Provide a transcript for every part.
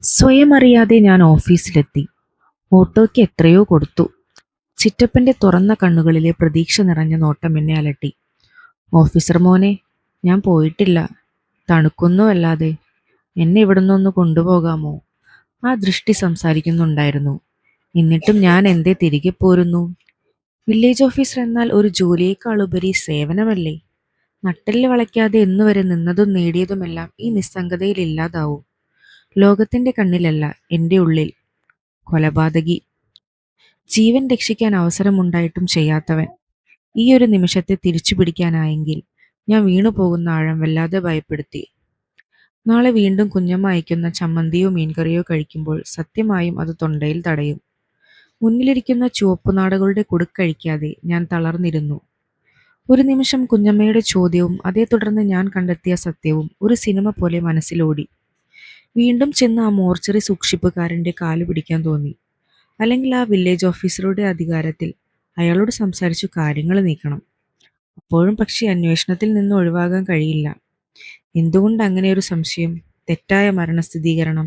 സ്വയം അറിയാതെ ഞാൻ ഓഫീസിലെത്തി. ഓട്ടോയ്ക്ക് എത്രയോ കൊടുത്തു. ചിറ്റപ്പന്റെ തുറന്ന കണ്ണുകളിലെ പ്രതീക്ഷ നിറഞ്ഞ നോട്ടം എന്നെ അലട്ടി. ഓഫീസർ മോനെ, ഞാൻ പോയിട്ടില്ല. തണുക്കുന്നുവല്ലാതെ. എന്നെ ഇവിടുന്നൊന്ന് കൊണ്ടുപോകാമോ? ആ ദൃഷ്ടി സംസാരിക്കുന്നുണ്ടായിരുന്നു. എന്നിട്ടും ഞാൻ എന്തേ തിരികെ പോരുന്നു? വില്ലേജ് ഓഫീസർ എന്നാൽ ഒരു ജോലിയേക്കാളുപരി സേവനമല്ലേ? നട്ടെല്ല് വളയ്ക്കാതെ എന്നുവരെ നിന്നതും നേടിയതുമെല്ലാം ഈ നിസ്സംഗതയിൽ ഇല്ലാതാവും. ലോകത്തിന്റെ കണ്ണിലല്ല, എൻ്റെ ഉള്ളിൽ. കൊലപാതകി. ജീവൻ രക്ഷിക്കാൻ അവസരമുണ്ടായിട്ടും ചെയ്യാത്തവൻ. ഈ ഒരു നിമിഷത്തെ തിരിച്ചു പിടിക്കാനായെങ്കിൽ ഞാൻ വീണുപോകുന്ന ആഴം വല്ലാതെ ഭയപ്പെടുത്തി. നാളെ വീണ്ടും കുഞ്ഞമ്മ അയക്കുന്ന ചമ്മന്തിയോ മീൻകറിയോ കഴിക്കുമ്പോൾ സത്യമായും അത് തൊണ്ടയിൽ തടയും. മുന്നിലിരിക്കുന്ന ചുവപ്പുനാടകളുടെ കുടുക്കഴിക്കാതെ ഞാൻ തളർന്നിരുന്നു. ഒരു നിമിഷം കുഞ്ഞമ്മയുടെ ചോദ്യവും അതേ തുടർന്ന് ഞാൻ കണ്ടെത്തിയ സത്യവും ഒരു സിനിമ പോലെ മനസ്സിലോടി. വീണ്ടും ചെന്ന് ആ മോർച്ചറി സൂക്ഷിപ്പുകാരൻ്റെ കാല് പിടിക്കാൻ തോന്നി. അല്ലെങ്കിൽ ആ വില്ലേജ് ഓഫീസറുടെ അധികാരത്തിൽ അയാളോട് സംസാരിച്ചു കാര്യങ്ങൾ നീക്കണം. അപ്പോഴും പക്ഷേ അന്വേഷണത്തിൽ നിന്ന് ഒഴിവാകാൻ കഴിയില്ല. എന്തുകൊണ്ട് അങ്ങനെയൊരു സംശയം? തെറ്റായ മരണസ്ഥിരീകരണം.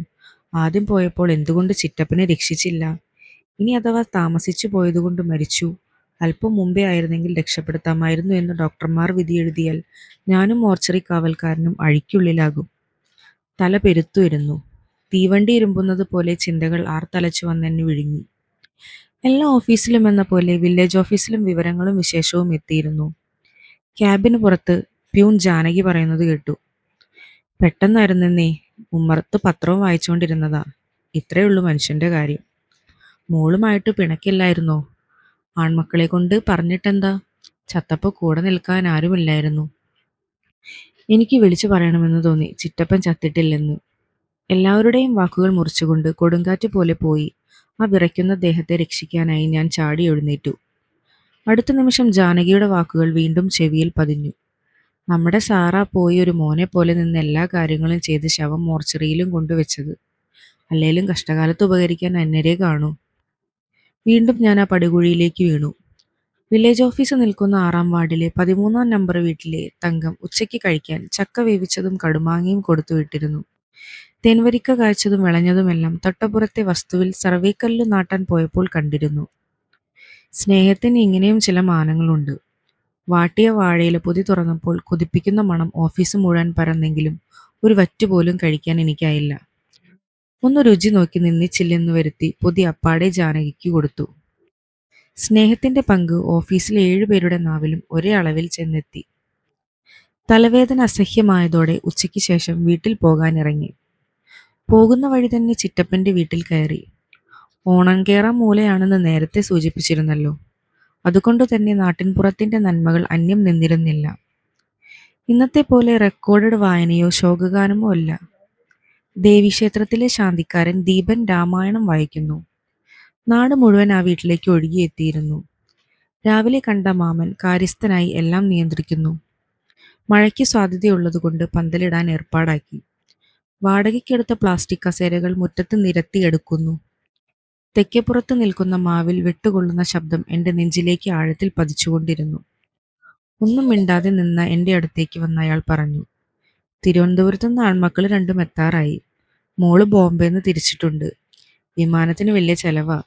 ആദ്യം പോയപ്പോൾ എന്തുകൊണ്ട് ചിറ്റപ്പനെ രക്ഷിച്ചില്ല? ഇനി അഥവാ താമസിച്ചു പോയതുകൊണ്ട് മരിച്ചു, അല്പം മുമ്പേ ആയിരുന്നെങ്കിൽ രക്ഷപ്പെടുത്താമായിരുന്നു എന്ന് ഡോക്ടർമാർ വിധിയെഴുതിയാൽ ഞാനും മോർച്ചറി കാവൽക്കാരനും അഴിക്കുള്ളിലാകും. തല പെരുത്തുയരുന്നു. തീവണ്ടി ഇരുമ്പുന്നത് പോലെ ചിന്തകൾ ആർത്തലച്ചു വന്നെന്നെ വിഴുങ്ങി. എല്ലാ ഓഫീസിലും എന്ന പോലെ വില്ലേജ് ഓഫീസിലും വിവരങ്ങളും വിശേഷവും എത്തിയിരുന്നു. ക്യാബിന് പുറത്ത് പ്യൂൺ ജാനകി പറയുന്നത് കേട്ടു. പെട്ടെന്നായിരുന്നെന്നേ, ഉമ്മറത്ത് പത്രവും വായിച്ചുകൊണ്ടിരുന്നതാ. ഇത്രയേ ഉള്ളൂ മനുഷ്യന്റെ കാര്യം. മോളുമായിട്ട് പിണക്കില്ലായിരുന്നോ? ആൺമക്കളെ കൊണ്ട് പറഞ്ഞിട്ടെന്താ? ചത്തപ്പോ കൂടെ നിൽക്കാൻ ആരുമില്ലായിരുന്നു. എനിക്ക് വിളിച്ചു പറയണമെന്ന് തോന്നി ചിറ്റപ്പൻ ചത്തിട്ടില്ലെന്ന്. എല്ലാവരുടെയും വാക്കുകൾ മുറിച്ചുകൊണ്ട് കൊടുങ്കാറ്റ് പോലെ പോയി ആ വിറയ്ക്കുന്ന ദേഹത്തെ രക്ഷിക്കാനായി ഞാൻ ചാടി എഴുന്നേറ്റു. അടുത്ത നിമിഷം ജാനകിയുടെ വാക്കുകൾ വീണ്ടും ചെവിയിൽ പതിഞ്ഞു. നമ്മുടെ സാറാ പോയി ഒരു മോനെ പോലെ നിന്ന് എല്ലാ കാര്യങ്ങളും ചെയ്ത് ശവം മോർച്ചറിയിലും കൊണ്ടുവച്ചത്. അല്ലേലും കഷ്ടകാലത്ത് ഉപകരിക്കാൻ അന്യരെ കാണൂ. വീണ്ടും ഞാൻ ആ പടുകുഴിയിലേക്ക് വീണു. വില്ലേജ് ഓഫീസ് നിൽക്കുന്ന 6-ാം വാർഡിലെ 13-ാം നമ്പർ വീട്ടിലെ തങ്കം ഉച്ചയ്ക്ക് കഴിക്കാൻ ചക്ക വേവിച്ചതും കടുമാങ്ങയും കൊടുത്തു വിട്ടിരുന്നു. തേൻവരിക്ക കായ്ച്ചതും വിളഞ്ഞതുമെല്ലാം തൊട്ടപ്പുറത്തെ വസ്തുവിൽ സർവേക്കല്ല് നാട്ടാൻ പോയപ്പോൾ കണ്ടിരുന്നു. സ്നേഹത്തിന് ഇങ്ങനെയും ചില മാനങ്ങളുണ്ട്. വാട്ടിയ വാഴയില പൊതി തുറന്നപ്പോൾ കൊതിപ്പിക്കുന്ന മണം ഓഫീസ് മുഴുവൻ പരന്നെങ്കിലും ഒരു വറ്റുപോലും കഴിക്കാൻ എനിക്കായില്ല. ഒന്ന് രുചി നോക്കി നിന്നിച്ചില്ലെന്ന് വരുത്തി പൊതി അപ്പാടെ ജാനകിക്ക് കൊടുത്തു. സ്നേഹത്തിന്റെ പങ്ക് ഓഫീസിലെ 7 പേരുടെ നാവിലും ഒരേ അളവിൽ ചെന്നെത്തി. തലവേദന അസഹ്യമായതോടെ ഉച്ചയ്ക്ക് ശേഷം വീട്ടിൽ പോകാനിറങ്ങി. പോകുന്ന വഴി തന്നെ ചിറ്റപ്പന്റെ വീട്ടിൽ കയറി. ഓണംകേറ മൂലയാണെന്ന് നേരത്തെ സൂചിപ്പിച്ചിരുന്നല്ലോ. അതുകൊണ്ടു തന്നെ നാട്ടിൻപുറത്തിന്റെ നന്മകൾ അന്യം നിന്നിരുന്നില്ല. ഇന്നത്തെ പോലെ റെക്കോർഡഡ് വായനയോ ശോകഗാനമോ അല്ല. ദേവീക്ഷേത്രത്തിലെ ശാന്തിക്കാരൻ ദീപൻ രാമായണം വായിക്കുന്നു. നാട് മുഴുവൻ ആ വീട്ടിലേക്ക് ഒഴുകിയെത്തിയിരുന്നു. രാവിലെ കണ്ട മാമൻ കാര്യസ്ഥനായി എല്ലാം നിയന്ത്രിക്കുന്നു. മഴയ്ക്ക് സാധ്യതയുള്ളതുകൊണ്ട് പന്തലിടാൻ ഏർപ്പാടാക്കി. വാടകയ്ക്കെടുത്ത പ്ലാസ്റ്റിക് കസേരകൾ മുറ്റത്ത് നിരത്തിയെടുക്കുന്നു. തെക്കേപ്പുറത്ത് നിൽക്കുന്ന മാവിൽ വെട്ടുകൊള്ളുന്ന ശബ്ദം എൻ്റെ നെഞ്ചിലേക്ക് ആഴത്തിൽ പതിച്ചുകൊണ്ടിരുന്നു. ഒന്നും മിണ്ടാതെ നിന്ന എൻ്റെ അടുത്തേക്ക് വന്ന അയാൾ പറഞ്ഞു, തിരുവനന്തപുരത്തുനിന്ന് ആൺമക്കൾ രണ്ടും എത്താറായി. മോള് ബോംബെന്ന് തിരിച്ചിട്ടുണ്ട്. വിമാനത്തിന് വലിയ ചെലവാ.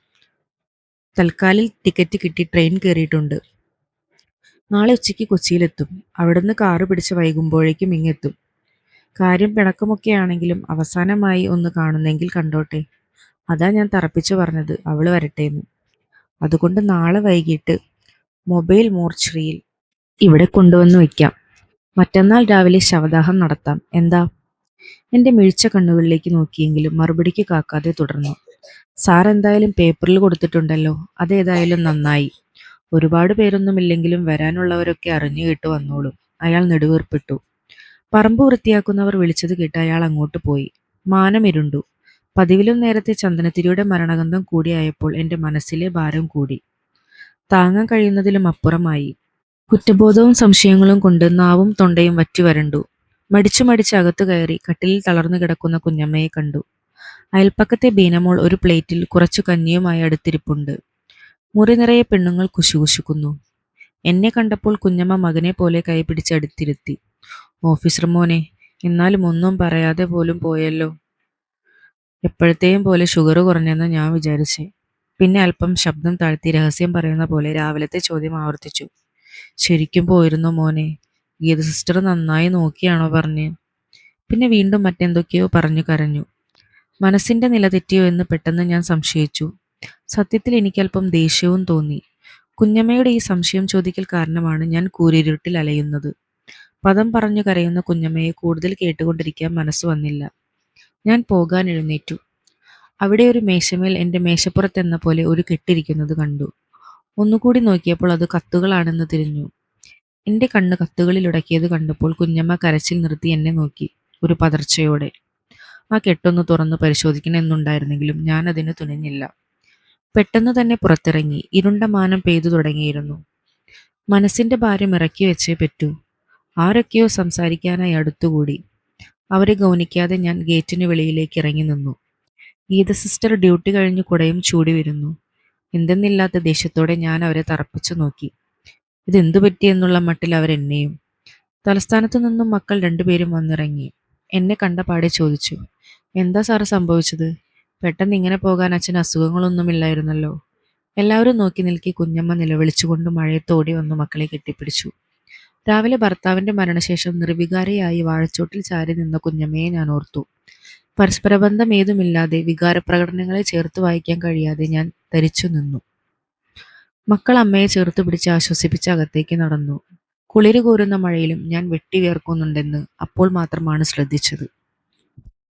തൽക്കാലിൽ ടിക്കറ്റ് കിട്ടി ട്രെയിൻ കയറിയിട്ടുണ്ട്. നാളെ ഉച്ചയ്ക്ക് കൊച്ചിയിലെത്തും. അവിടുന്ന് കാറ് പിടിച്ച് വൈകുമ്പോഴേക്കും ഇങ്ങെത്തും. കാര്യം പിണക്കമൊക്കെയാണെങ്കിലും അവസാനമായി ഒന്ന് കാണുന്നെങ്കിൽ കണ്ടോട്ടെ. അതാ ഞാൻ തറപ്പിച്ചു പറഞ്ഞത് അവള് വരട്ടേന്ന്. അതുകൊണ്ട് നാളെ വൈകിട്ട് മൊബൈൽ മോർച്ചറിയിൽ ഇവിടെ കൊണ്ടുവന്ന് വയ്ക്കാം. മറ്റന്നാൾ രാവിലെ ശവദാഹം നടത്താം. എന്താ? എൻ്റെ മിഴിച്ച കണ്ണുകളിലേക്ക് നോക്കിയെങ്കിലും മറുപടിക്ക് കാക്കാതെ തുടർന്നു. സാർ എന്തായാലും പേപ്പറിൽ കൊടുത്തിട്ടുണ്ടല്ലോ. അതേതായാലും നന്നായി. ഒരുപാട് പേരൊന്നുമില്ലെങ്കിലും വരാനുള്ളവരൊക്കെ അറിഞ്ഞു കേട്ട് വന്നോളും. അയാൾ നെടുവീർപ്പിട്ടു. പറമ്പ് വൃത്തിയാക്കുന്നവർ വിളിച്ചത് കേട്ട് അയാൾ അങ്ങോട്ട് പോയി. മാനമിരുണ്ടു. പതിവിലും നേരത്തെ ചന്ദനത്തിരിയുടെ മരണഗന്ധം കൂടിയായപ്പോൾ എൻ്റെ മനസ്സിലെ ഭാരം കൂടി. താങ്ങാൻ കഴിയുന്നതിലും അപ്പുറമായി. കുറ്റബോധവും സംശയങ്ങളും കൊണ്ട് നാവും തൊണ്ടയും വറ്റി വരണ്ടു. മടിച്ചു മടിച്ച് അകത്തു കയറി കട്ടിലിൽ തളർന്നു കിടക്കുന്ന കുഞ്ഞമ്മയെ കണ്ടു. അയൽപ്പക്കത്തെ ബീനമോൾ ഒരു പ്ലേറ്റിൽ കുറച്ചു കഞ്ഞിയുമായി അടുത്തിരിപ്പുണ്ട്. മുറി നിറയെ പെണ്ണുങ്ങൾ കുശുകുശുക്കുന്നു. എന്നെ കണ്ടപ്പോൾ കുഞ്ഞമ്മ മകനെ പോലെ കൈപിടിച്ചടുത്തിരുത്തി. ഓഫീസർ മോനെ, എന്നാലും ഒന്നും പറയാതെ പോലും പോയല്ലോ. എപ്പോഴത്തെയും പോലെ ഷുഗർ കുറഞ്ഞെന്ന് ഞാൻ വിചാരിച്ചേ. പിന്നെ അല്പം ശബ്ദം താഴ്ത്തി രഹസ്യം പറയുന്ന പോലെ രാവിലത്തെ ചോദ്യം ആവർത്തിച്ചു. ശരിക്കും പോയിരുന്നോ മോനെ? ഗീത സിസ്റ്റർ നന്നായി നോക്കിയാണോ പറഞ്ഞ്? പിന്നെ വീണ്ടും മറ്റെന്തൊക്കെയോ പറഞ്ഞു കരഞ്ഞു. മനസ്സിന്റെ നില തെറ്റിയോ എന്ന് പെട്ടെന്ന് ഞാൻ സംശയിച്ചു. സത്യത്തിൽ എനിക്കല്പം ദേഷ്യവും തോന്നി. കുഞ്ഞമ്മയുടെ ഈ സംശയം ചോദിക്കൽ കാരണമാണ് ഞാൻ കൂരിരുട്ടിൽ അലയുന്നത്. പദം പറഞ്ഞു കരയുന്ന കുഞ്ഞമ്മയെ കൂടുതൽ കേട്ടുകൊണ്ടിരിക്കാൻ മനസ്സ് വന്നില്ല. ഞാൻ പോകാൻ എഴുന്നേറ്റു. അവിടെ ഒരു മേശമേൽ എൻ്റെ മേശപ്പുറത്തെന്ന പോലെ ഒരു കെട്ടിരിക്കുന്നത് കണ്ടു. ഒന്നുകൂടി നോക്കിയപ്പോൾ അത് കത്തുകളാണെന്ന് തിരിഞ്ഞു. എൻ്റെ കണ്ണ് കത്തുകളിലുടക്കിയത് കണ്ടപ്പോൾ കുഞ്ഞമ്മ കരച്ചിൽ നിർത്തി എന്നെ നോക്കി, ഒരു പതർച്ചയോടെ. ആ കെട്ടൊന്ന് തുറന്ന് പരിശോധിക്കണമെന്നുണ്ടായിരുന്നെങ്കിലും ഞാൻ അതിന് തുനിഞ്ഞില്ല. പെട്ടെന്ന് തന്നെ പുറത്തിറങ്ങി. ഇരുണ്ട മാനം പെയ്തു തുടങ്ങിയിരുന്നു. മനസ്സിന്റെ ഭാരം ഇറക്കി വെച്ചേ പറ്റൂ. ആരൊക്കെയോ സംസാരിക്കാനായി അടുത്തുകൂടി. അവരെ ഗൗനിക്കാതെ ഞാൻ ഗേറ്റിന് വെളിയിലേക്ക് ഇറങ്ങി നിന്നു. ഗീത സിസ്റ്റർ ഡ്യൂട്ടി കഴിഞ്ഞ് കുടയും ചൂടി വരുന്നു. എന്തെന്നില്ലാത്ത ദേഷ്യത്തോടെ ഞാൻ അവരെ തറപ്പിച്ചു നോക്കി. ഇതെന്തു പറ്റിയെന്നുള്ള മട്ടിൽ അവരെന്നെയും. തലസ്ഥാനത്തു നിന്നും മക്കൾ രണ്ടുപേരും വന്നിറങ്ങി. എന്നെ കണ്ട പാടെ ചോദിച്ചു, എന്താ സാറ് സംഭവിച്ചത്? പെട്ടെന്ന് ഇങ്ങനെ പോകാൻ അച്ഛന് അസുഖങ്ങളൊന്നുമില്ലായിരുന്നല്ലോ. എല്ലാവരും നോക്കി നിൽക്കി കുഞ്ഞമ്മ നിലവിളിച്ചുകൊണ്ട് മഴയത്തോടി വന്നു മക്കളെ കെട്ടിപ്പിടിച്ചു. രാവിലെ ഭർത്താവിന്റെ മരണശേഷം നിർവികാരയായി വാഴച്ചോട്ടിൽ ചാരി നിന്ന കുഞ്ഞമ്മയെ ഞാൻ ഓർത്തു. പരസ്പരബന്ധം ഏതുമില്ലാതെ വികാരപ്രകടനങ്ങളെ ചേർത്ത് വായിക്കാൻ കഴിയാതെ ഞാൻ ധരിച്ചു നിന്നു. മക്കൾ അമ്മയെ ചേർത്ത് പിടിച്ച് ആശ്വസിപ്പിച്ച് അകത്തേക്ക് നടന്നു. കുളിര് കോരുന്ന മഴയിലും ഞാൻ വെട്ടി വിയർക്കുന്നുണ്ടെന്ന് അപ്പോൾ മാത്രമാണ് ശ്രദ്ധിച്ചത്.